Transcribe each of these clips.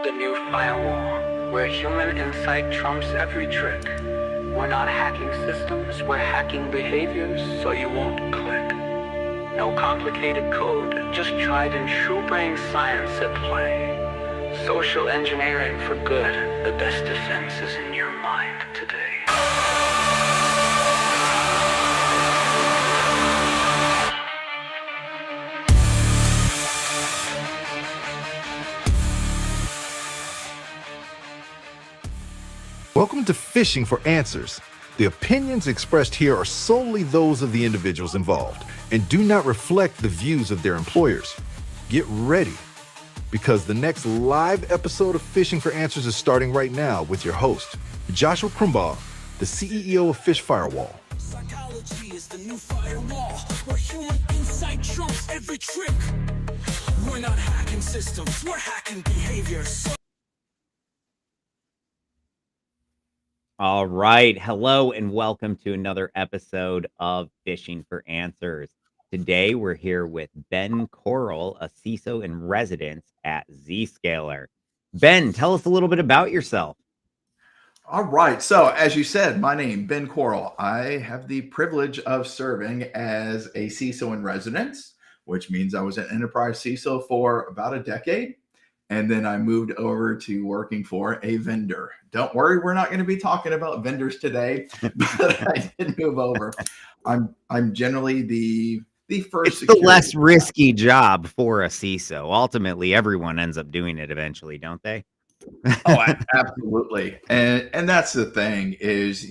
the new firewall, where human insight trumps every trick. We're not hacking systems, we're hacking behaviors so you won't click. No complicated code, just tried and true brain science at play. Social engineering for good, the best defense is in your mind today. Welcome to Phishing for Answers. The opinions expressed here are solely those of the individuals involved and do not reflect the views of their employers. Get ready, because the next live episode of Phishing for Answers is starting right now with your host, Joshua Krumbaugh, the CEO of Fish Firewall. Psychology is the new firewall, where human insight trumps every trick. We're not hacking systems, we're hacking behaviors. All right. Hello and welcome to another episode of Phishing for Answers. Today we're here with Ben Corll, a CISO in residence at Zscaler. Ben, tell us a little bit about yourself. All right. So, as you said, my name, Ben Corll. I have the privilege of serving as a CISO in residence, which means I was an enterprise CISO for about a decade. And then I moved over to working for a vendor. Don't worry, we're not going to be talking about vendors today, but I did move over. I'm generally the first. It's the less risky job for a CISO. Ultimately, everyone ends up doing it eventually, don't they? Oh, absolutely. And that's the thing is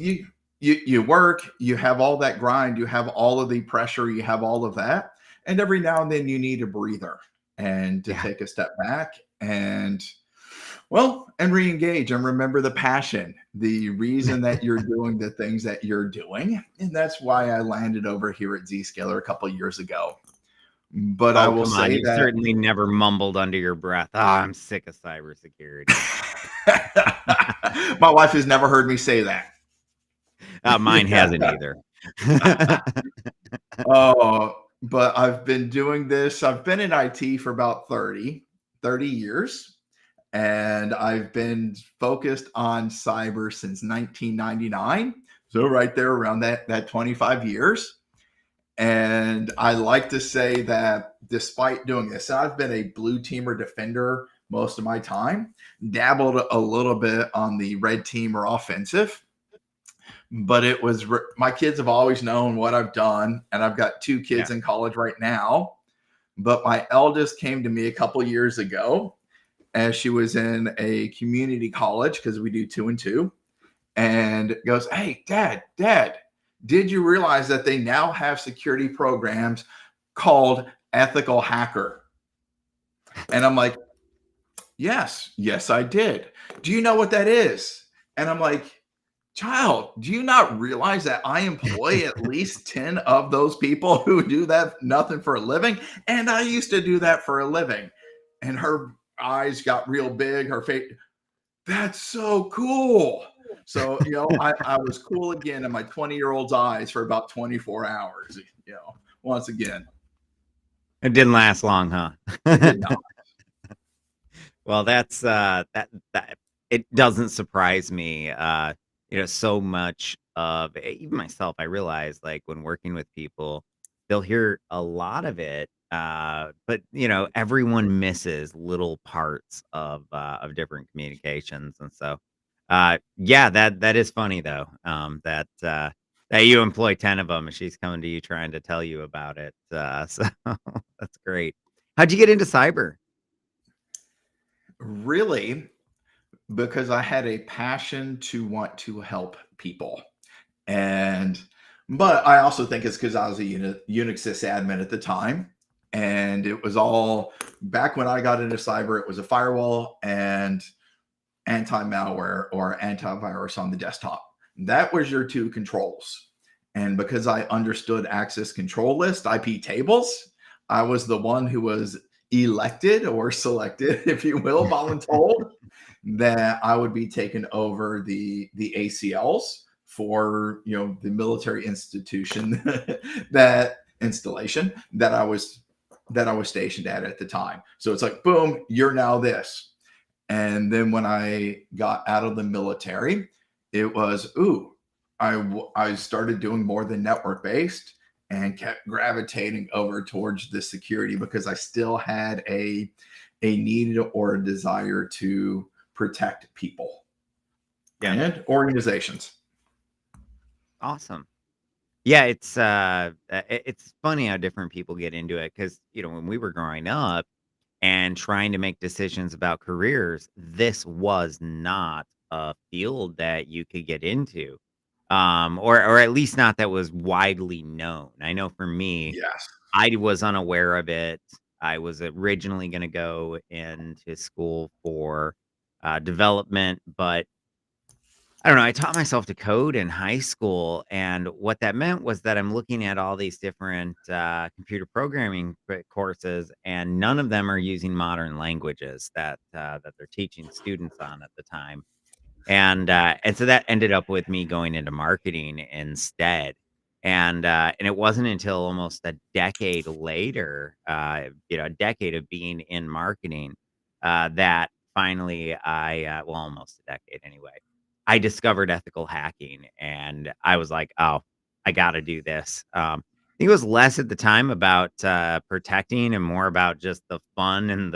you work, you have all that grind, you have all of the pressure, you have all of that. And every now and then you need a breather and to take a step back and re-engage and remember the passion, the reason that you're doing the things that you're doing. And that's why I landed over here at Zscaler a couple of years ago. But I will say you certainly never mumbled under your breath, I'm sick of cybersecurity. My wife has never heard me say that. Mine hasn't either. But I've been doing this. I've been in IT for about 30 years, and I've been focused on cyber since 1999. So right there around that 25 years. And I like to say that despite doing this, I've been a blue teamer defender most of my time, dabbled a little bit on the red team or offensive. But it was my kids have always known what I've done, and I've got two kids in college right now. But my eldest came to me a couple years ago as she was in a community college, because we do 2 and 2, and goes, "Hey, Dad, did you realize that they now have security programs called ethical hacker?" And I'm like, yes, I did. Do you know what that is? And I'm like, child, do you not realize that I employ at least 10 of those people who do that nothing for a living? And I used to do that for a living. And her eyes got real big, her face. That's so cool. So, I was cool again in my 20-year-old's eyes for about 24 hours, once again. It didn't last long, huh? It did not. Well, that's that it doesn't surprise me. So much of even myself, I realize, like, when working with people, they'll hear a lot of it, but everyone misses little parts of different communications, and so that is funny though. That you employ 10 of them, and she's coming to you trying to tell you about it. So that's great. How'd you get into cyber? Really, because I had a passion to want to help people. But I also think it's because I was a Unix sysadmin at the time. And it was all back when I got into cyber, it was a firewall and anti-malware or antivirus on the desktop. That was your two controls. And because I understood access control list, IP tables, I was the one who was elected or selected, if you will, voluntold, that I would be taking over the ACLs for the military institution installation that I was stationed at the time. So it's like, boom, you're now this. And then when I got out of the military, it was, ooh, I started doing more than network based and kept gravitating over towards the security because I still had a need or a desire to protect people Yeah. and organizations. Awesome. Yeah, it's funny how different people get into it because, when we were growing up and trying to make decisions about careers, this was not a field that you could get into, or at least not that was widely known. I know for me, Yes. I was unaware of it. I was originally gonna go into school for, development, but I don't know, I taught myself to code in high school, and what that meant was that I'm looking at all these different, computer programming courses, and none of them are using modern languages that they're teaching students on at the time. And so that ended up with me going into marketing instead. And it wasn't until almost a decade later, a decade of being in marketing, that finally well, almost a decade anyway, I discovered ethical hacking, and I was like, "Oh, I gotta do this." I think it was less at the time about, protecting and more about just the fun and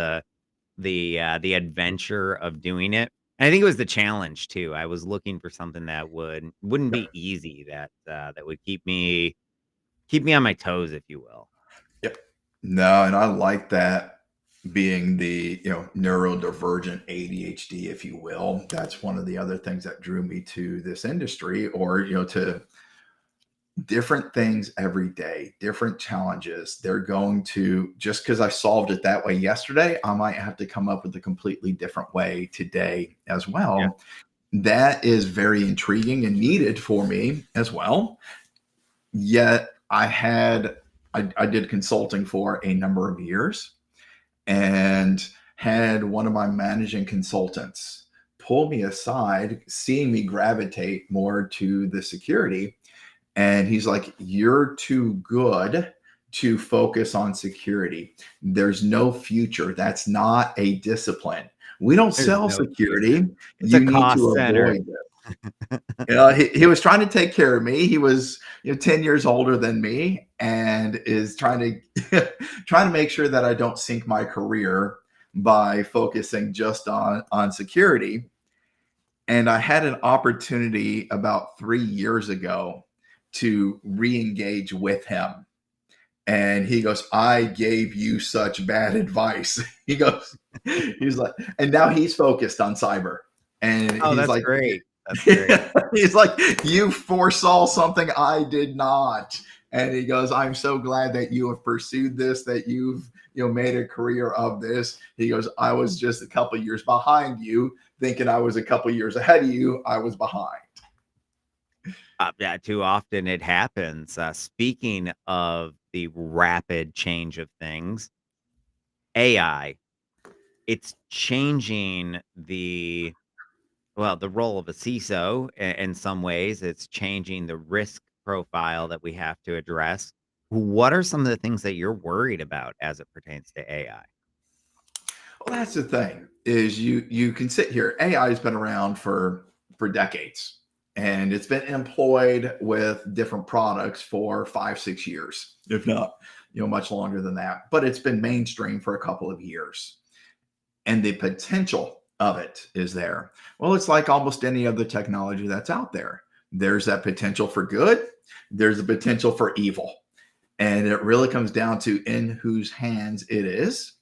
the adventure of doing it. And I think it was the challenge too. I was looking for something that wouldn't Yep. be easy, that would keep me on my toes, if you will. Yep. No, and I like that being the, neurodivergent ADHD, if you will. That's one of the other things that drew me to this industry or, to different things every day, different challenges. They're going to, just because I solved it that way yesterday, I might have to come up with a completely different way today as Yeah. well. That is very intriguing and needed for me as well. Yet I did consulting for a number of years and had one of my managing consultants pull me aside, seeing me gravitate more to the security. And he's like, "You're too good to focus on security. There's no future. That's not a discipline. We don't There's sell no future. security. It's a You need cost to center. avoid it." He was trying to take care of me. He was 10 years older than me and is trying to trying to make sure that I don't sink my career by focusing just on security. And I had an opportunity about 3 years ago to re-engage with him. And he goes, "I gave you such bad advice." He's like, and now he's focused on cyber. And Oh, he's that's like, great. That's great. he's like, "You foresaw something I did not." And he goes, "I'm so glad that you have pursued this, that you've made a career of this." He goes, "I was just a couple years behind you, thinking I was a couple years ahead of you. I was behind." Yeah, too often it happens. Speaking of the rapid change of things, AI, it's changing the role of a CISO in some ways. It's changing the risk profile that we have to address. What are some of the things that you're worried about as it pertains to AI? Well, that's the thing is you can sit here. AI has been around for decades, and it's been employed with different products for 5 6 years, if not much longer than that. But it's been mainstream for a couple of years, and the potential of it is there. Well, it's like almost any other technology that's out there. There's that potential for good. There's a potential for evil, and it really comes down to in whose hands it is.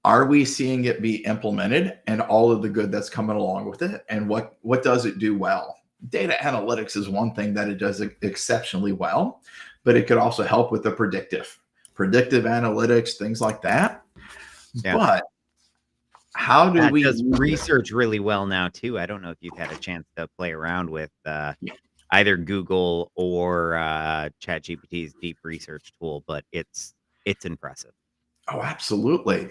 Are we seeing it be implemented and all of the good that's coming along with it? And what does it do well? Data analytics is one thing that it does exceptionally well, but it could also help with the predictive analytics, things like that. Yeah. But how do That we does use it? research really well now too. I don't know if you've had a chance to play around with, Yeah. either Google or, ChatGPT's deep research tool, but it's impressive. Oh, absolutely.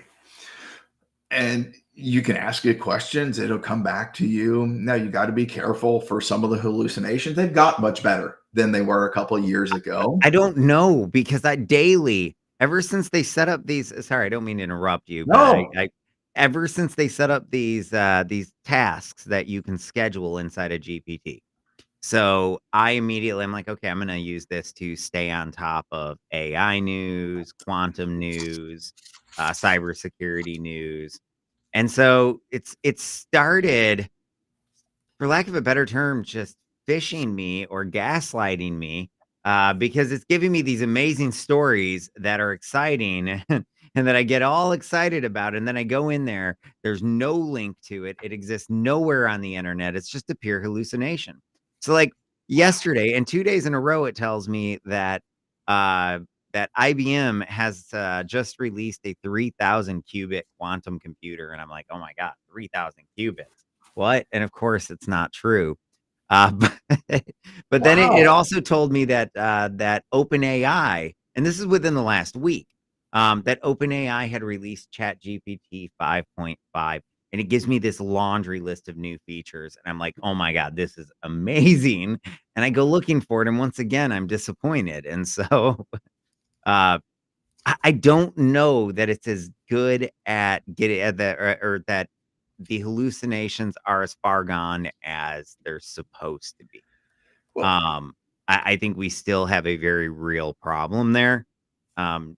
And you can ask it questions, it'll come back to you. Now you got to be careful for some of the hallucinations. They've got much better than they were a couple of years ago. I don't know because I daily ever since they set up these sorry, I don't mean to interrupt you, but No. ever since they set up these tasks that you can schedule inside of GPT. So I'm like, okay, I'm gonna use this to stay on top of AI news, quantum news, cybersecurity news. And so it started, for lack of a better term, just phishing me or gaslighting me, because it's giving me these amazing stories that are exciting and that I get all excited about. And then I go in there, there's no link to it. It exists nowhere on the internet. It's just a pure hallucination. So, like yesterday and 2 days in a row, it tells me uh, that IBM has just released a 3,000 qubit quantum computer. And I'm like, oh my God, 3,000 qubits. What? And of course, it's not true. But, but then it Wow. also told me that OpenAI, and this is within the last week, that OpenAI had released ChatGPT 5.5, and it gives me this laundry list of new features, and I'm like, oh my God, this is amazing. And I go looking for it, and once again, I'm disappointed. And so uh, I don't know that it's as good at getting at that, or that the hallucinations are as far gone as they're supposed to be. Well, Um, I think we still have a very real problem there. Um,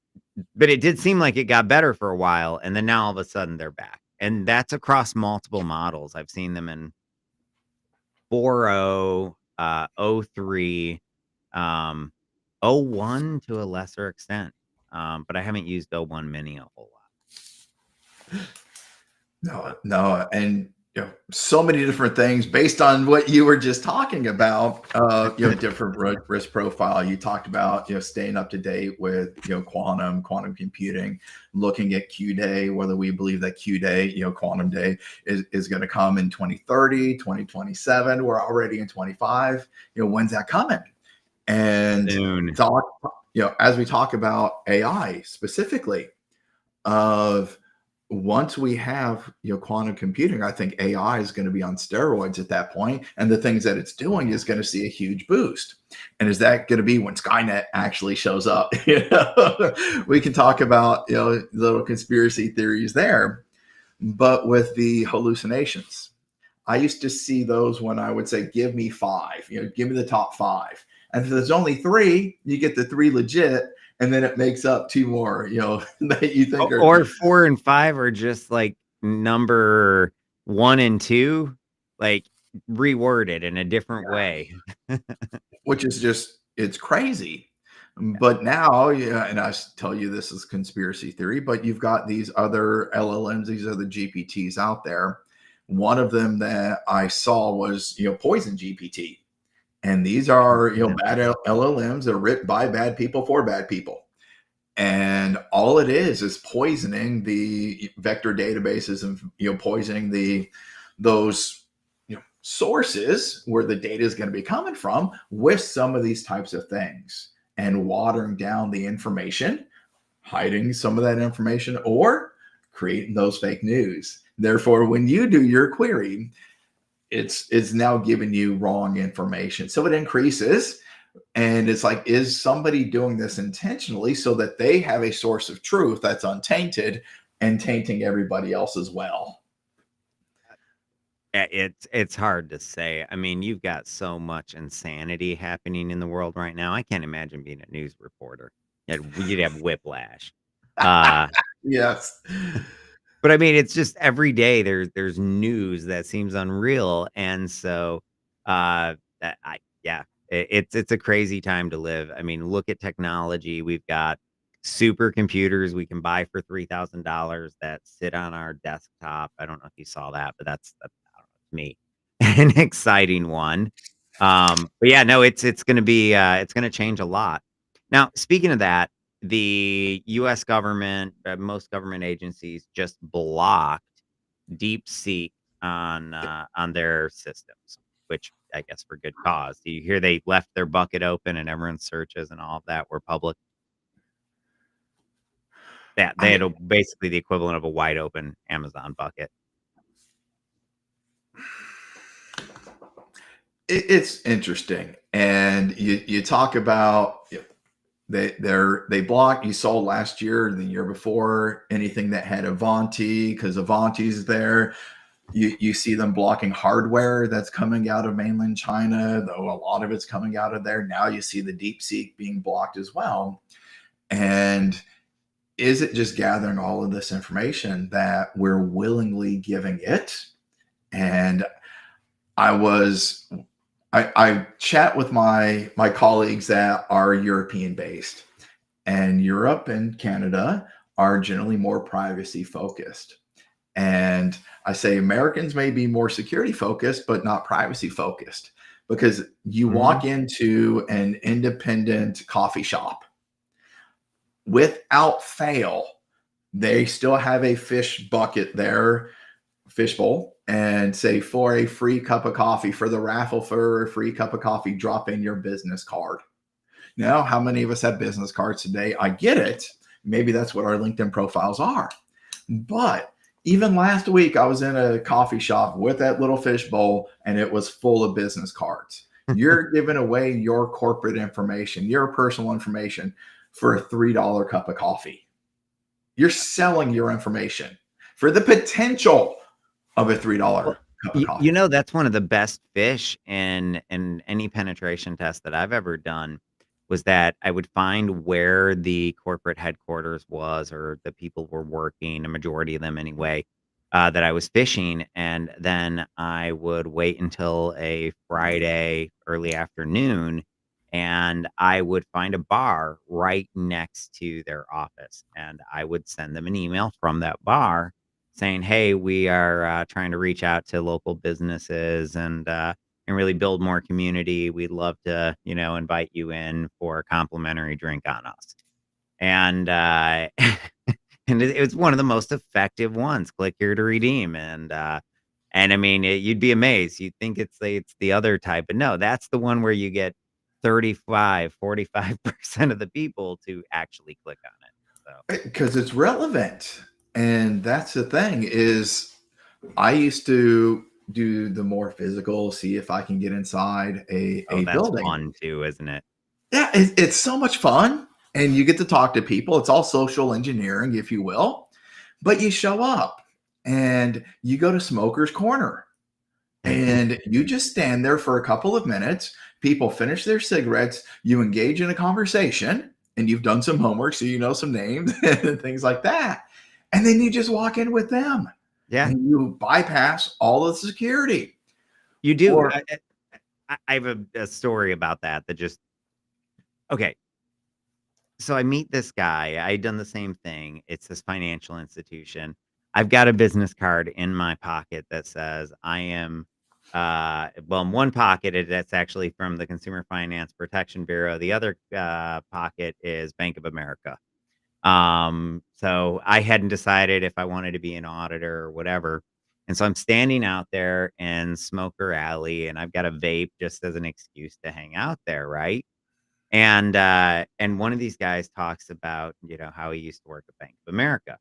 but it did seem like it got better for a while, and then now all of a sudden they're back. And that's across multiple models. I've seen them in 4.0, oh 03, um, oh 01 to a lesser extent. But I haven't used oh 01 mini a whole lot. no, and so many different things based on what you were just talking about. Different risk profile. You talked about staying up to date with quantum computing, looking at Q day, whether we believe that Q day, quantum day is going to come in 2030, 2027. We're already in 25. When's that coming? And Soon. talk, as we talk about AI specifically, of once we have quantum computing, I think AI is going to be on steroids at that point, and the things that it's doing is going to see a huge boost. And is that going to be when Skynet actually shows up? We can talk about little conspiracy theories there, but with the hallucinations, I used to see those when I would say, give me five, give me the top five. And if there's only three, you get the three legit, and then it makes up two more, that you think are, Or 4 and 5 are just like number 1 and 2, like reworded in a different way. which is just, it's crazy. But now, and tell you this is conspiracy theory, but you've got these other LLMs, these other GPTs out there. One of them that I saw was, Poison GPT. And these are, bad LLMs that are written by bad people for bad people. And all it is poisoning the vector databases and, poisoning those sources where the data is going to be coming from with some of these types of things, and watering down the information, hiding some of that information, or creating those fake news. Therefore, when you do your query, it's now giving you wrong information. So it increases, and it's like, is somebody doing this intentionally so that they have a source of truth that's untainted and tainting everybody else as well? It's hard to say. I mean, you've got so much insanity happening in the world right now. I can't imagine being a news reporter. You'd have whiplash. Uh, Yes. but I mean, it's just every day there's news that seems unreal, and so it's a crazy time to live. I mean, look at technology. We've got supercomputers we can buy for $3,000 that sit on our desktop. I don't know if you saw that, but that's I don't know, to me an exciting one. But yeah, no, it's gonna change a lot. Now, speaking of that, the US government, most government agencies just blocked DeepSeek on their systems, which I guess for good cause. Do you hear they left their bucket open and everyone's searches and all of that were public? That they had I basically the equivalent of a wide open Amazon bucket. it's interesting, and you talk about They block. You saw last year and the year before anything that had Avanti, because Avanti's there. You see them blocking hardware that's coming out of mainland China, though a lot of it's coming out of there. Now you see the DeepSeek being blocked as well. And is it just gathering all of this information that we're willingly giving it? And I chat with my colleagues that are European based, and Europe and Canada are generally more privacy focused. And I say Americans may be more security focused, but not privacy focused, because you Mhm. walk into an independent coffee shop, without fail, they still have a fish bucket there, fishbowl, and say, for a free cup of coffee, for the raffle for a free cup of coffee, drop in your business card. Now, how many of us have business cards today? I get it. Maybe that's what our LinkedIn profiles are. But even last week, I was in a coffee shop with that little fishbowl, and it was full of business cards. You're giving away your corporate information, your personal information for a $3 cup of coffee. You're selling your information for the potential of a $3 Well, cup of you coffee. know, that's one of the best fish in any penetration test that I've ever done, was that I would find where the corporate headquarters was, or the people were working, a majority of them anyway, that I was fishing, and then I would wait until a Friday early afternoon, and I would find a bar right next to their office, and I would send them an email from that bar saying, "Hey, we are trying to reach out to local businesses and really build more community. We'd love to, invite you in for a complimentary drink on us." And and it was one of the most effective ones. Click here to redeem, and I mean, you'd be amazed. You'd think it's the other type, but no, that's the one where you get 35, 45% of the people to actually click on it. So. Because it's relevant. And that's the thing is, I used to do the more physical, see if I can get inside Oh, a that's building. fun too, isn't it? Yeah, it's so much fun, and you get to talk to people. It's all social engineering, if you will. But you show up and you go to Smoker's Corner, and you just stand there for a couple of minutes. People finish their cigarettes, you engage in a conversation, and you've done some homework, so you know some names and things like that. And then you just walk in with them, Yeah, and you bypass all the security. you do. Or I have a story about that just okay. So I meet this guy. I had done the same thing. It's this financial institution. I've got a business card in my pocket that says I am, well, in one pocket, that's actually from the Consumer Finance Protection Bureau. The other pocket is Bank of America. So I hadn't decided if I wanted to be an auditor or whatever. And so I'm standing out there in Smoker Alley, and I've got a vape just as an excuse to hang out there, right? And one of these guys talks about, how he used to work at Bank of America.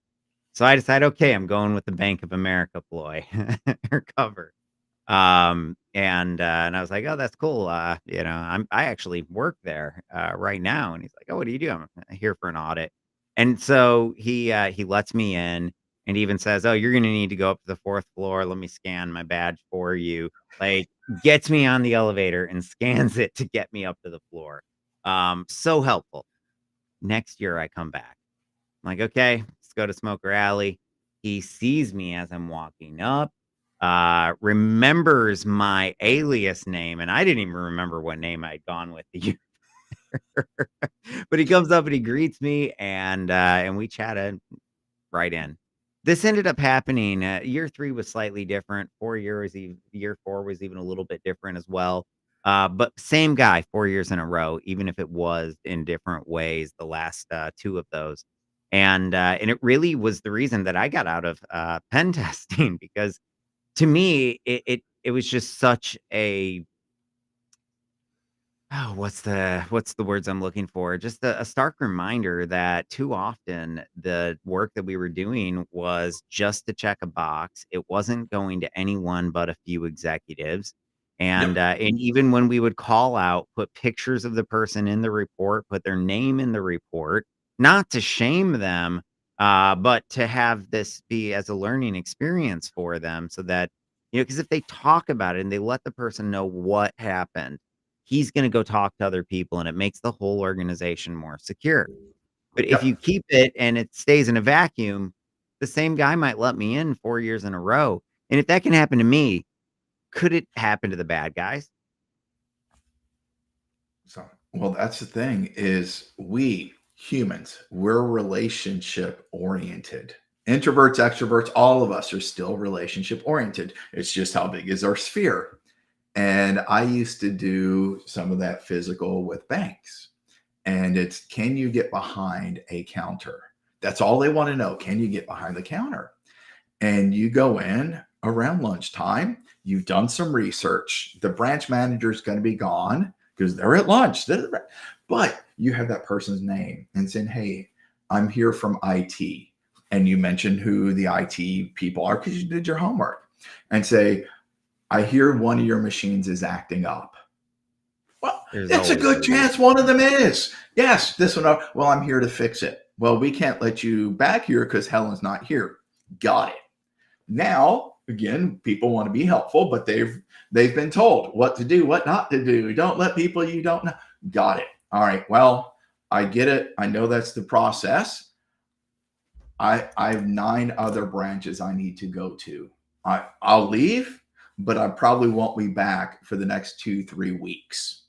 So I decide, okay, I'm going with the Bank of America ploy or cover. And I was like, "Oh, that's cool. I actually work there right now." And he's like, "Oh, what do you do?" "I'm here for an audit." And so he lets me in, and even says, "Oh, you're gonna need to go up to the fourth floor. Let me scan my badge for you." Like, gets me on the elevator and scans it to get me up to the floor. So helpful. Next year I come back. I'm like, "Okay, let's go to Smoker Alley." He sees me as I'm walking up, remembers my alias name, and I didn't even remember what name I'd gone with the year. But he comes up and he greets me, and we chatted right in. This ended up happening, year 3 was slightly different, year 4 was even a little bit different as well, but same guy 4 years in a row, even if it was in different ways, the last, 2 of those, and it really was the reason that I got out of, pen testing because to me, it was just such a what's the words I'm looking for? Just a stark reminder that too often the work that we were doing was just to check a box. It wasn't going to anyone but a few executives. And even when we would call out, put pictures of the person in the report, put their name in the report, not to shame them, but to have this be as a learning experience for them so that, because if they talk about it and they let the person know what happened, he's going to go talk to other people and it makes the whole organization more secure. But if you Yep. keep it and it stays in a vacuum, the same guy might let me in 4 years in a row. And if that can happen to me, could it happen to the bad guys? So, well, that's the thing is we humans, we're relationship oriented. Introverts, extroverts, all of us are still relationship oriented. It's just how big is our sphere. And I used to do some of that physical with banks. And it's, can you get behind a counter? That's all they want to know. Can you get behind the counter? And you go in around lunchtime, you've done some research. The branch manager is going to be gone because they're at lunch. But you have that person's name and saying, hey, I'm here from IT. And you mention who the IT people are because you did your homework and say, I hear one of your machines is acting up. Well, There's it's a always good a chance one of them is. Yes, this one. Well, I'm here to fix it. Well, we can't let you back here because Helen's not here. Got it. Now, again, people want to be helpful, but they've been told what to do, what not to do. Don't let people you don't know. Got it. All right. Well, I get it. I know that's the process. I have 9 other branches I need to go to. I'll leave, but I probably won't be back for the next 2-3 weeks.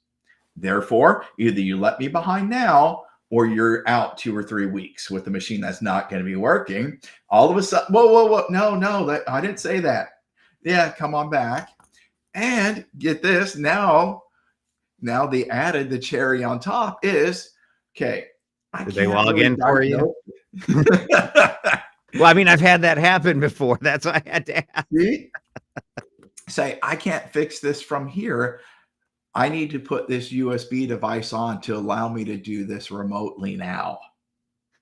Therefore, either you let me behind now or you're out 2 or 3 weeks with the machine that's not going to be working. All of a sudden, whoa. No, I didn't say that. Yeah, come on back. And get this, now the cherry on top is, okay, I Did they can't log really in for you? diagnose. Well, I mean, I've had that happen before. That's why I had to ask. See? Say, I can't fix this from here. I need to put this USB device on to allow me to do this remotely now.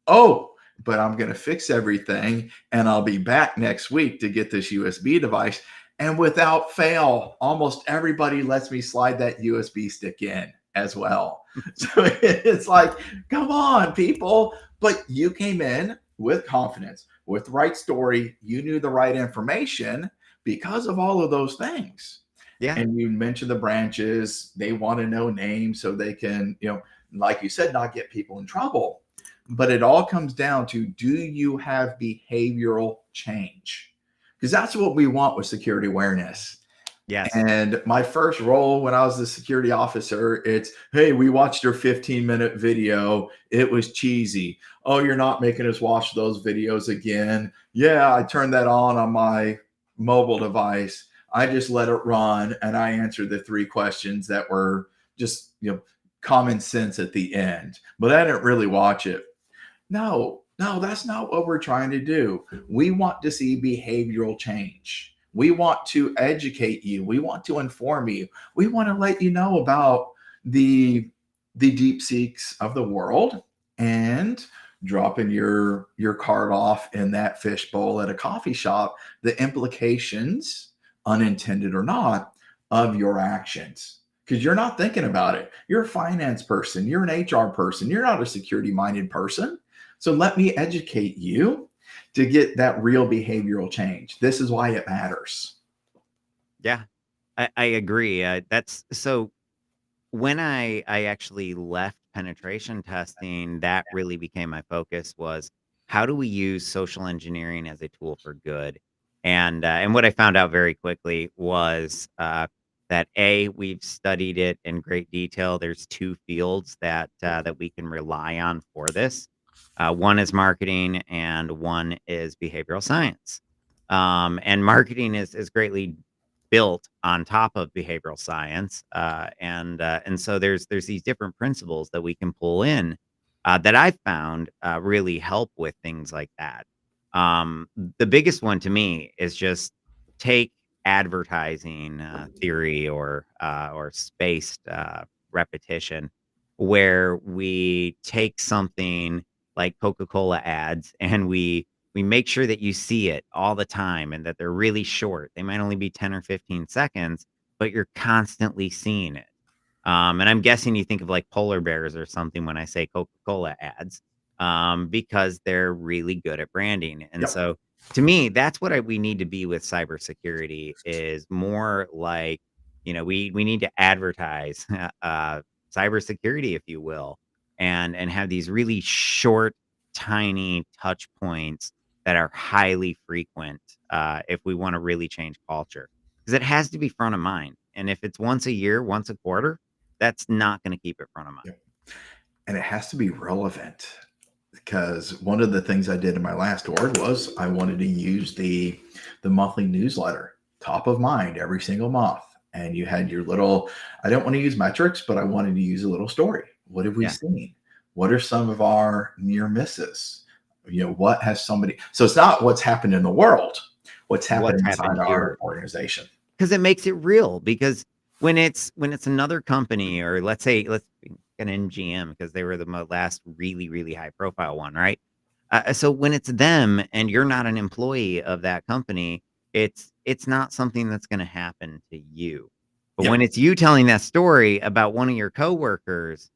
Oh, but I'm going to fix everything and I'll be back next week to get this USB device. And without fail, almost everybody lets me slide that USB stick in as well. So it's like, come on, people. But you came in with confidence, with the right story. You knew the right information because of all of those things. Yeah. And you mentioned the branches, they want to know names so they can, like you said, not get people in trouble. But it all comes down to, do you have behavioral change? Because that's what we want with security awareness. Yes. And my first role when I was the security officer, it's, hey, we watched your 15-minute video. It was cheesy. Oh, you're not making us watch those videos again. Yeah, I turned that on my mobile device. I just let it run and I answered the 3 questions that were just, common sense at the end, but I didn't really watch it. No, that's not what we're trying to do. We want to see behavioral change. We want to educate you. We want to inform you. We want to let you know about the deep seeks of the world and dropping your card off in that fishbowl at a coffee shop, the implications, unintended or not, of your actions. Because you're not thinking about it. You're a finance person. You're an HR person. You're not a security-minded person. So let me educate you to get that real behavioral change. This is why it matters. Yeah, I agree. That's so when I actually left penetration testing, that really became my focus was how do we use social engineering as a tool for good? And what I found out very quickly was that we've studied it in great detail. There's 2 fields that we can rely on for this. One is marketing, and one is behavioral science. And marketing is greatly built on top of behavioral science, and so there's these different principles that we can pull in that I've found really help with things like that. The biggest one to me is just take advertising theory or spaced repetition, where we take something like Coca-Cola ads and we make sure that you see it all the time and that they're really short. They might only be 10 or 15 seconds, but you're constantly seeing it. And I'm guessing you think of like polar bears or something when I say Coca-Cola ads, because they're really good at branding. And Yep. so to me, that's what we need to be with cybersecurity is more like, we need to advertise cybersecurity, if you will, and have these really short, tiny touch points that are highly frequent if we want to really change culture. Because it has to be front of mind. And if it's once a year, once a quarter, that's not going to keep it front of mind. Yep. And it has to be relevant, because one of the things I did in my last org was I wanted to use the monthly newsletter top of mind every single month. And you had your little, I don't want to use metrics, but I wanted to use a little story. What have we Yeah. seen? What are some of our near misses? What has somebody, so it's not what's happened in the world, what's happened inside our here? organization. Because it makes it real. Because when it's another company, or let's an MGM, because they were the last really, really high profile one, right? So when it's them and you're not an employee of that company, it's not something that's going to happen to you. But Yep. when it's you telling that story about one of your coworkers,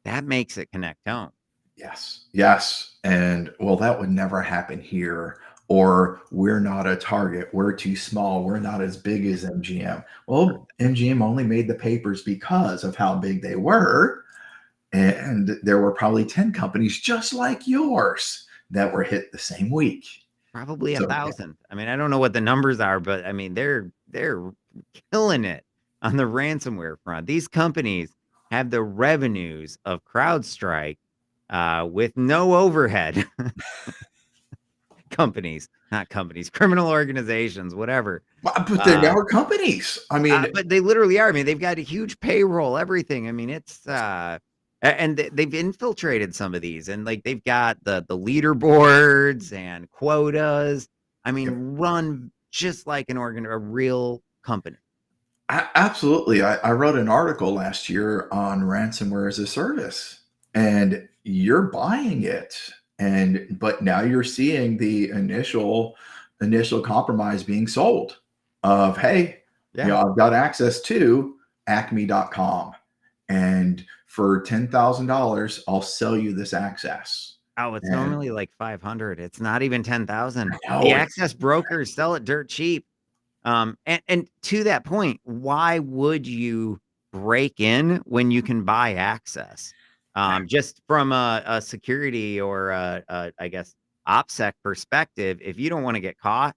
that makes it connect home. Yes. Yes. And well, that would never happen here. Or we're not a target. We're too small. We're not as big as MGM. Well, MGM only made the papers because of how big they were. And there were probably 10 companies just like yours that were hit the same week. Probably So, 1,000. I mean, I don't know what the numbers are, but I mean, they're killing it on the ransomware front. These companies have the revenues of CrowdStrike with no overhead. Criminal organizations, whatever. but they're now companies. I mean, But they literally are. I mean, they've got a huge payroll, everything. I mean, it's and they've infiltrated some of these, and like they've got the leaderboards and quotas. I mean, run just like a real company. absolutely. I wrote an article last year on ransomware as a service, and you're buying it. But now you're seeing the initial compromise being sold of, hey, Yeah. I've got access to acme.com, and for $10,000, I'll sell you this access. Oh, it's And normally like 500. It's not even 10,000. I The know access brokers sell it dirt cheap. And to that point, why would you break in when you can buy access? Just from a security or I guess OPSEC perspective, if you don't want to get caught,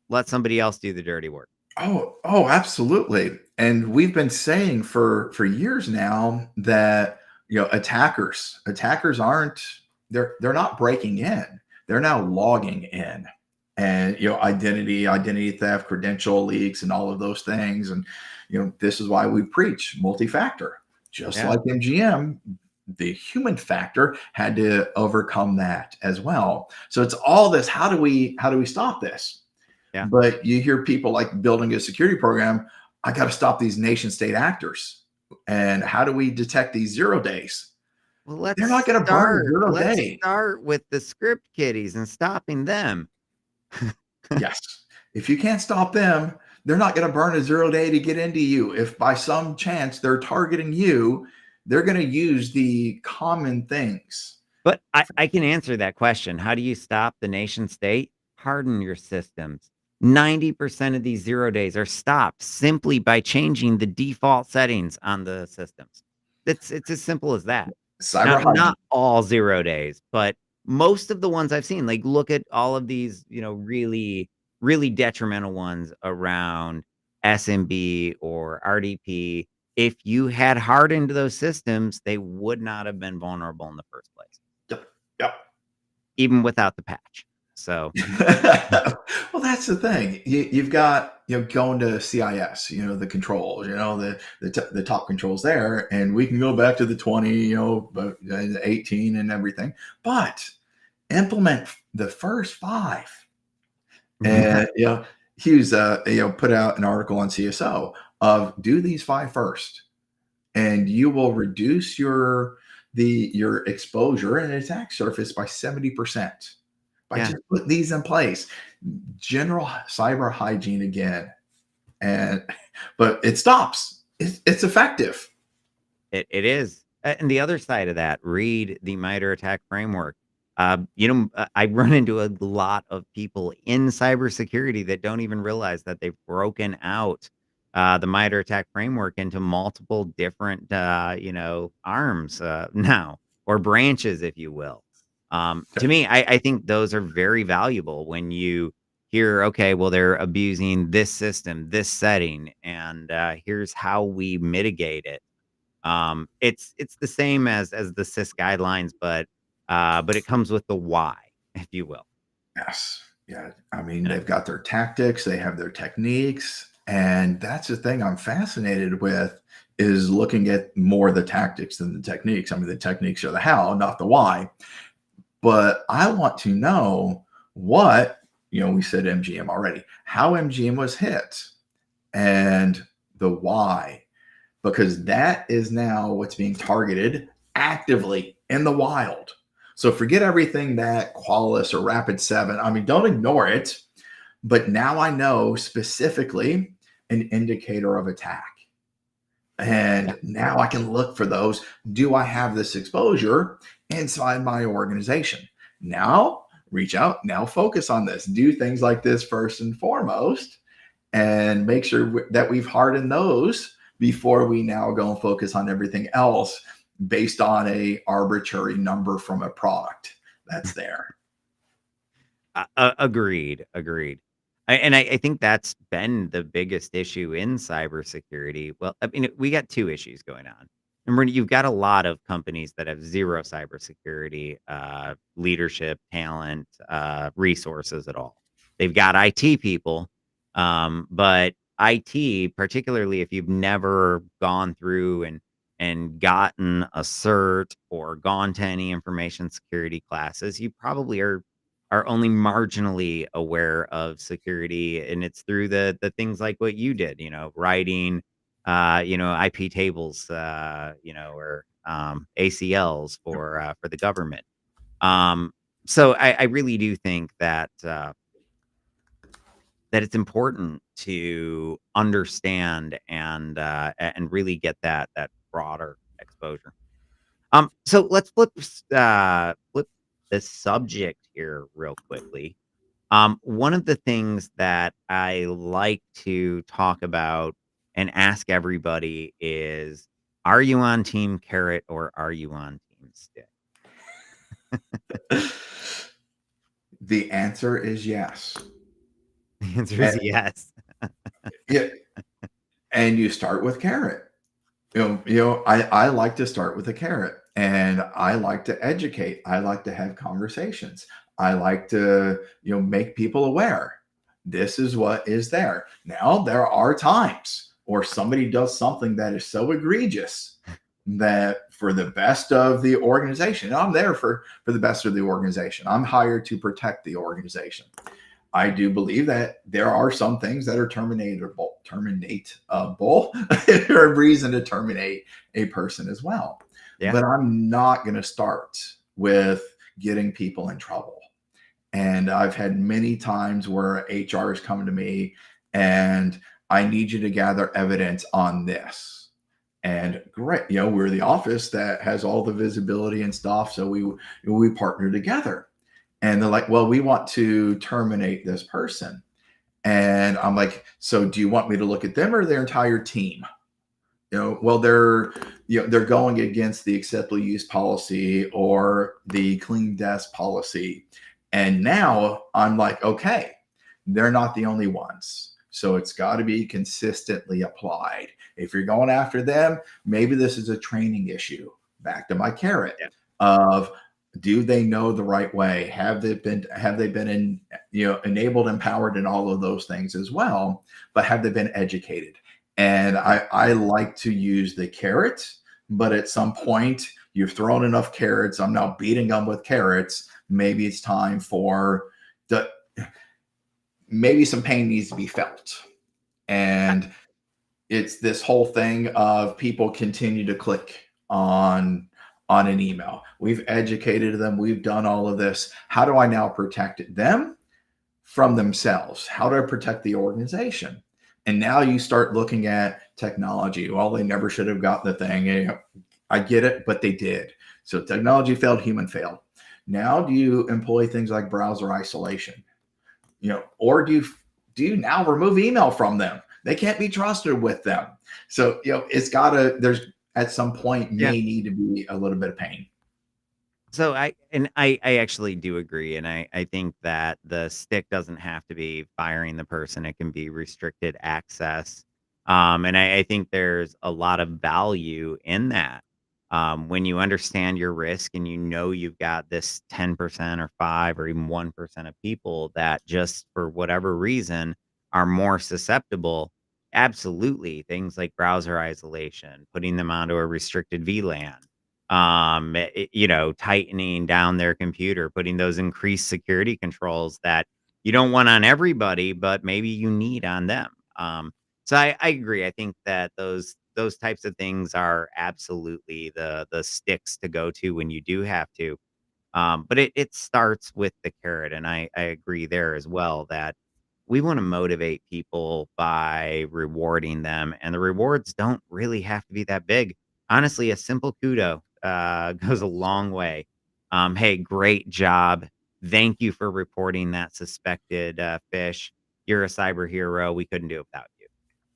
let somebody else do the dirty work. Oh, absolutely. And we've been saying for years now that attackers aren't, they're not breaking in. They're now logging in. And identity theft, credential leaks, and all of those things. And this is why we preach multi-factor. Just Yeah. like MGM, the human factor had to overcome that as well. So it's all this, how do we stop this? Yeah. But you hear people like building a security program. I got to stop these nation state actors. And how do we detect these 0 days? Well, They're not going to burn a 0 let's day. start with the script kiddies and stopping them. Yes. If you can't stop them, they're not going to burn a 0 day to get into you. If by some chance they're targeting you, they're going to use the common things. But I can answer that question. How do you stop the nation state? Harden your systems. 90% of these 0 days are stopped simply by changing the default settings on the systems. It's as simple as that. Cyber hygiene. Not all 0 days, but most of the ones I've seen, like look at all of these, really, really detrimental ones around SMB or RDP. If you had hardened those systems, they would not have been vulnerable in the first place. Yep. Even without the patch. So well, that's the thing. You've got going to CIS, the controls, the top controls there, and we can go back to the 20, but the 18 and everything, but implement the first 5. And Hughes, put out an article on CISO of do these 5 first, and you will reduce your exposure and attack surface by 70%. Just put these in place. General cyber hygiene again. and but it stops. It's effective. It is. And the other side of that, read the MITRE ATT&CK framework. I run into a lot of people in cybersecurity that don't even realize that they've broken out the MITRE ATT&CK framework into multiple different, arms now, or branches, if you will. To me, I think those are very valuable when you hear, okay, well, they're abusing this system, this setting, and here's how we mitigate it. It's the same as the CIS guidelines, but it comes with the why, if you will. Yes. Yeah. I mean, You know? they've got their tactics, they have their techniques. And that's the thing I'm fascinated with is looking at more the tactics than the techniques. I mean, the techniques are the how, not the why. But I want to know what, we said MGM already, how MGM was hit and the why, because that is now what's being targeted actively in the wild. So forget everything that Qualys or Rapid7. I mean, don't ignore it. But now I know specifically an indicator of attack. Yeah. And now I can look for those. Do I have this exposure inside my organization? Now reach out, now focus on this. Do things like this first and foremost, and make sure that we've hardened those before we now go and focus on everything else based on a arbitrary number from a product that's there. Agreed. Agreed. I think that's been the biggest issue in cybersecurity. Well, I mean, we got two issues going on. Number one, you've got a lot of companies that have zero cybersecurity leadership, talent, resources at all. They've got IT people, but IT, particularly if you've never gone through and gotten a cert or gone to any information security classes, you probably are only marginally aware of security, and it's through the things like what you did, writing, IP tables, or ACLs for the government. So I really do think that it's important to understand and really get that broader exposure. So let's flip the subject here real quickly. One of the things that I like to talk about and ask everybody is, are you on team carrot or are you on team stick? The answer is yes. The answer is And, yes. yeah, and you start with carrot. I like to start with a carrot, and I like to educate. I like to have conversations. I like to, make people aware. This is what is there. Now, there are times or somebody does something that is so egregious that for the best of the organization, I'm there for the best of the organization. I'm hired to protect the organization. I do believe that there are some things that are terminatable, or a reason to terminate a person as well. Yeah. But I'm not going to start with getting people in trouble. And I've had many times where HR is coming to me and I need you to gather evidence on this. And great, we're the office that has all the visibility and stuff. So we partner together. And they're like, well, we want to terminate this person. And I'm like, so do you want me to look at them or their entire team? Well, they're going against the acceptable use policy or the clean desk policy. And now I'm like, okay, they're not the only ones. So it's got to be consistently applied. If you're going after them, maybe this is a training issue. Back to my carrot of, do they know the right way? Have they been enabled, empowered, and all of those things as well? But have they been educated? And I like to use the carrot, but at some point you've thrown enough carrots. I'm now beating them with carrots. Maybe it's time for maybe some pain needs to be felt. And it's this whole thing of people continue to click on an email. We've educated them. We've done all of this. How do I now protect them from themselves? How do I protect the organization? And now you start looking at technology. Well, they never should have gotten the thing. I get it, but they did. So technology failed, human failed. Now do you employ things like browser isolation? Or do you now remove email from them? They can't be trusted with them. So, it's gotta there's at some point Yeah. may need to be a little bit of pain. So I actually do agree, and I think that the stick doesn't have to be firing the person. It can be restricted access. And I think there's a lot of value in that. When you understand your risk and you know you've got this 10% or 5 or even 1% of people that just for whatever reason are more susceptible, absolutely. Things like browser isolation, putting them onto a restricted VLAN, tightening down their computer, putting those increased security controls that you don't want on everybody, but maybe you need on them. So I agree. I think that those types of things are absolutely the sticks to go to when you do have to. But it starts with the carrot, and I agree there as well that we want to motivate people by rewarding them, and the rewards don't really have to be that big. Honestly, a simple kudo goes a long way. Hey, great job. Thank you for reporting that suspected fish. You're a cyber hero. We couldn't do it without you.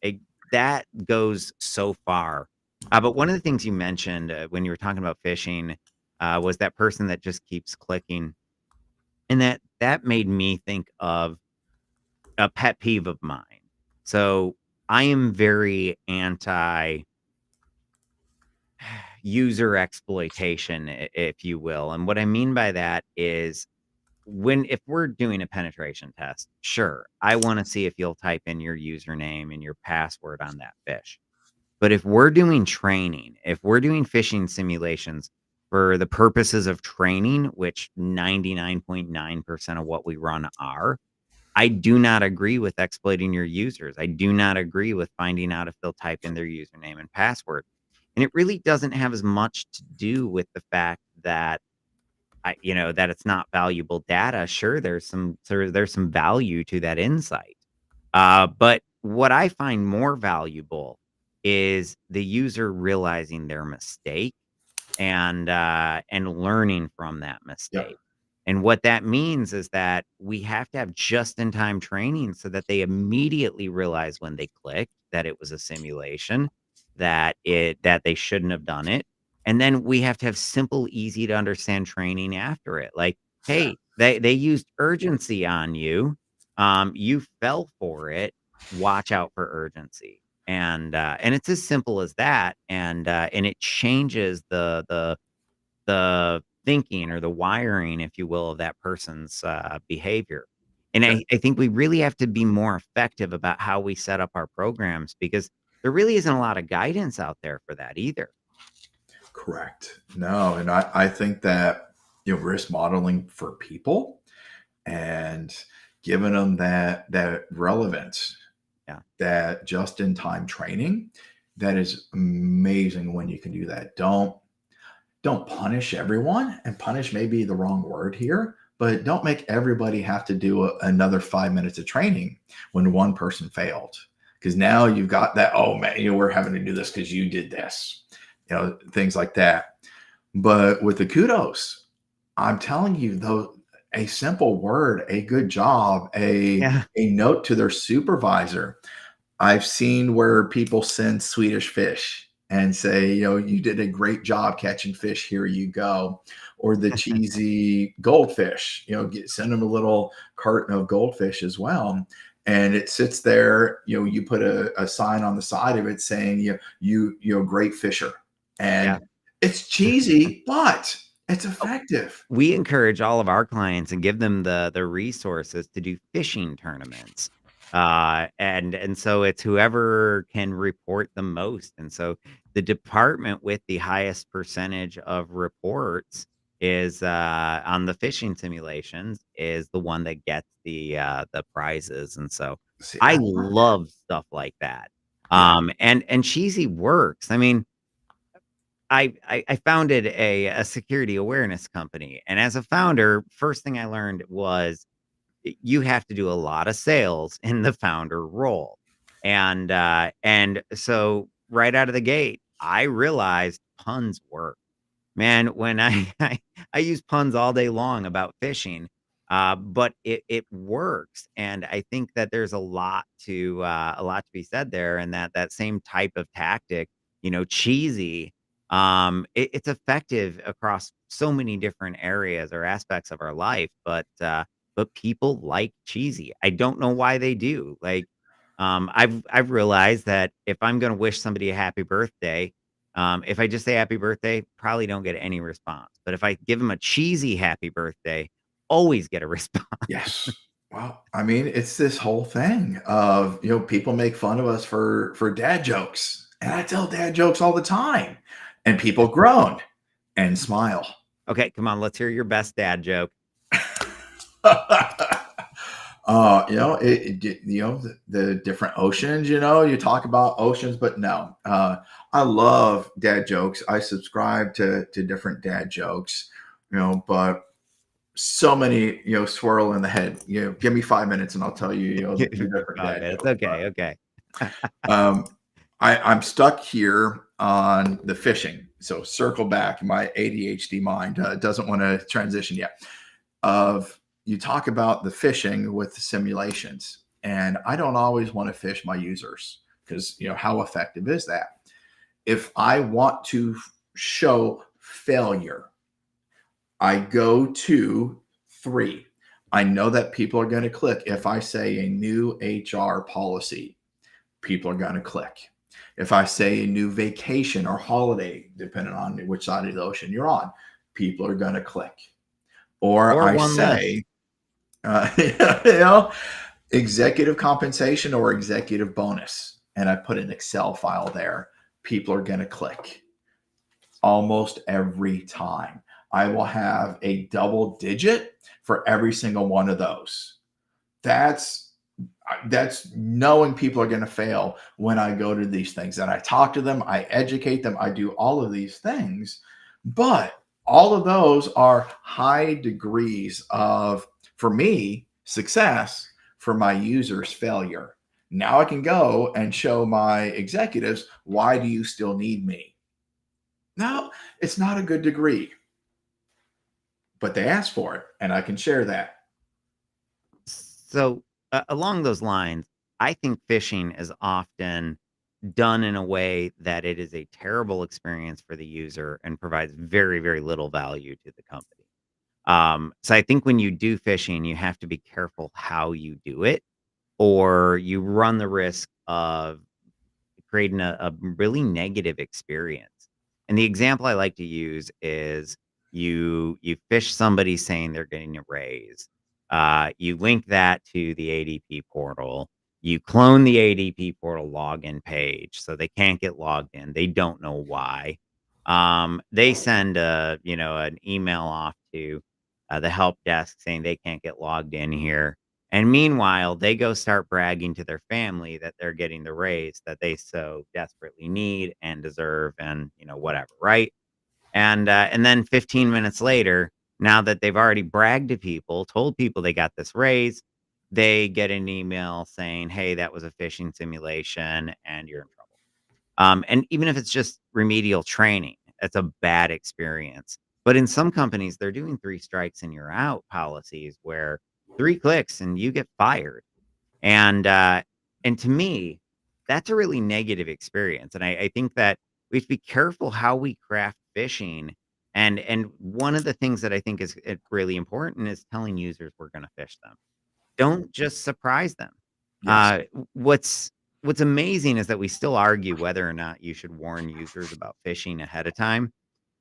It, that goes so far. But one of the things you mentioned when you were talking about phishing was that person that just keeps clicking, and that made me think of a pet peeve of mine. So I am very anti user exploitation, if you will. And what I mean by that is if we're doing a penetration test, sure, I want to see if you'll type in your username and your password on that fish. But if we're doing training, if we're doing phishing simulations for the purposes of training, which 99.9% of what we run are, I do not agree with exploiting your users. I do not agree with finding out if they'll type in their username and password. And it really doesn't have as much to do with the fact that that it's not valuable data. Sure, there's some value to that insight. But what I find more valuable is the user realizing their mistake and learning from that Yep. mistake. And what that means is that we have to have just-in-time training so that they immediately realize when they click that it was a simulation, that they shouldn't have done it. And then we have to have simple, easy to understand training after it. Like, Yeah. hey, they used urgency on you. You fell for it. Watch out for urgency. And it's as simple as that. And it changes the thinking or the wiring, if you will, of that person's behavior. And Yeah. I think we really have to be more effective about how we set up our programs because there really isn't a lot of guidance out there for that either. Correct. No, and I think that risk modeling for people and giving them that relevance, Yeah. that just in time training, that is amazing when you can do that. Don't punish everyone, and punish may be the wrong word here, but don't make everybody have to do another 5 minutes of training when one person failed. Because now you've got that, oh man, we're having to do this because you did this, things like that. But with the kudos, I'm telling you, though, a simple word, a good job, Yeah. a note to their supervisor. I've seen where people send Swedish fish and say, you did a great job catching fish. Here you go. Or the cheesy goldfish, send them a little carton of goldfish as well. And it sits there, you put a sign on the side of it saying, you're a great fisher. Yeah. And it's cheesy, but it's effective. We encourage all of our clients and give them the resources to do fishing tournaments. And so it's whoever can report the most. And so the department with the highest percentage of reports is on the fishing simulations is the one that gets the prizes. And so See, I I love that. love stuff like that. Yeah. And cheesy works. I mean, I founded a security awareness company, and as a founder, first thing I learned was you have to do a lot of sales in the founder role. And so right out of the gate, I realized puns work. Man, when I use puns all day long about phishing, but it works, and I think that there's a lot to be said there, and that same type of tactic, cheesy, it's effective across so many different areas or aspects of our life, but people like cheesy. I don't know why they do. Like, I've realized that if I'm gonna wish somebody a happy birthday, if I just say happy birthday, probably don't get any response. But if I give them a cheesy happy birthday, always get a response. Yes. Well, I mean, it's this whole thing of, people make fun of us for dad jokes. And I tell dad jokes all the time. And people groan and smile. Okay, come on, let's hear your best dad joke. The different oceans, you talk about oceans, but no, I love dad jokes. I subscribe to different dad jokes, but so many, swirl in the head. Give me 5 minutes and I'll tell you, the different 5 dad minutes. jokes. Okay, okay. Um, I'm stuck here on the phishing. So circle back. My ADHD mind doesn't want to transition yet. You talk about the phishing with the simulations, and I don't always want to phish my users because how effective is that? If I want to show failure, I go to 3. I know that people are going to click. If I say a new HR policy, people are going to click. If I say a new vacation or holiday, depending on which side of the ocean you're on, people are going to click. Or I one less. say, executive compensation or executive bonus, and I put an Excel file there, people are going to click almost every time. I will have a double digit for every single one of those. That's knowing people are going to fail when I go to these things, and I talk to them, I educate them, I do all of these things, but all of those are high degrees of, for me, success, for my users, failure. Now I can go and show my executives, why do you still need me? No, it's not a good degree, but they asked for it, and I can share that. So, along those lines, I think phishing is often done in a way that it is a terrible experience for the user and provides very, very little value to the company. So I think when you do phishing, you have to be careful how you do it, or you run the risk of creating a really negative experience. And the example I like to use is you fish somebody saying they're getting a raise. You link that to the ADP portal. You clone the ADP portal login page so they can't get logged in. They don't know why. They send an email off to the help desk saying they can't get logged in here. And meanwhile, they go start bragging to their family that they're getting the raise that they so desperately need and deserve, and whatever, right? And then 15 minutes later, now that they've already bragged to people, told people they got this raise, they get an email saying, "Hey, that was a phishing simulation, and you're in trouble." And even if it's just remedial training, it's a bad experience. But in some companies, they're doing 3 strikes and you're out policies where 3 clicks and you get fired. And to me, that's a really negative experience. And I think that we have to be careful how we craft phishing. And one of the things that I think is really important is telling users we're going to phish them. Don't just surprise them. Yes. What's amazing is that we still argue whether or not you should warn users about phishing ahead of time.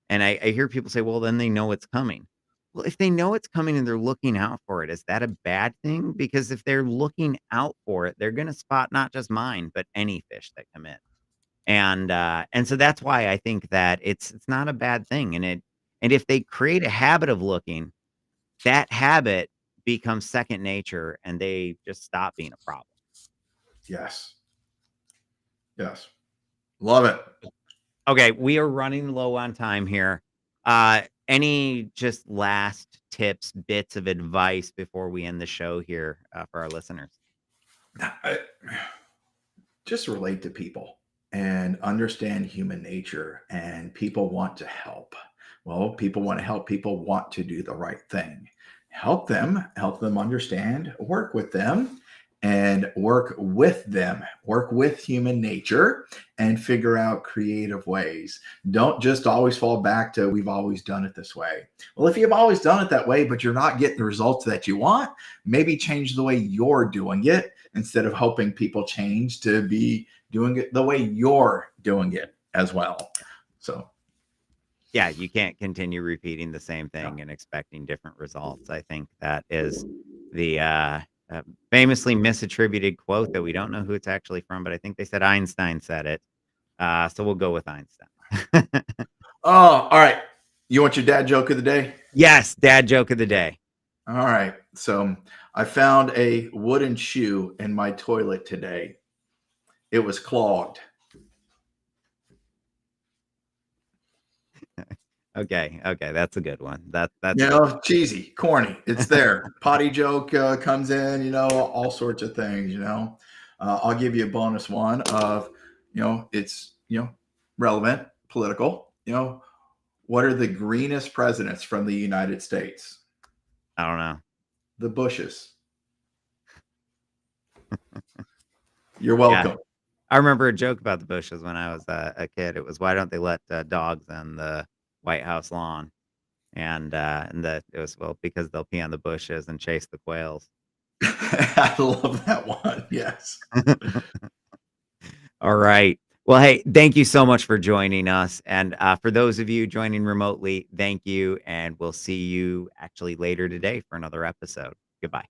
And I hear people say, well, then they know it's coming. Well, if they know it's coming and they're looking out for it, is that a bad thing? Because if they're looking out for it, they're going to spot not just mine, but any fish that come in. And so that's why I think that it's not a bad thing. And if they create a habit of looking, that habit becomes second nature and they just stop being a problem. Yes. Yes. Love it. Okay, we are running low on time here. Any just last tips, bits of advice before we end the show here for our listeners? I- just relate to people and understand human nature. And people want to help. Well, people want to help. People want to do the right thing. Help them understand, work with them, and work with human nature and figure out creative ways. Don't just always fall back to we've always done it this way. Well, if you've always done it that way, but you're not getting the results that you want, maybe change the way you're doing it instead of hoping people change to be doing it the way you're doing it as well. So, Yeah, you can't continue repeating the same yeah. thing and expecting different results. I think that is the famously misattributed quote that we don't know who it's actually from, but I think they said Einstein said it. So we'll go with Einstein. Oh, all right. You want your dad joke of the day? Yes, dad joke of the day. All right. So I found a wooden shoe in my toilet today. It was clogged. Okay, that's a good one. That's You know, cheesy, corny. It's there. Potty joke comes in, all sorts of things, I'll give you a bonus one of, it's, relevant, political. What are the greenest presidents from the United States? I don't know. The Bushes. You're Yeah. welcome. I remember a joke about the Bushes when I was a kid. It was, why don't they let dogs on the White House lawn? And it was, well, because they'll pee on the bushes and chase the quails. I love that one. Yes. All right. Well, hey, thank you so much for joining us. And for those of you joining remotely, thank you. And we'll see you actually later today for another episode. Goodbye.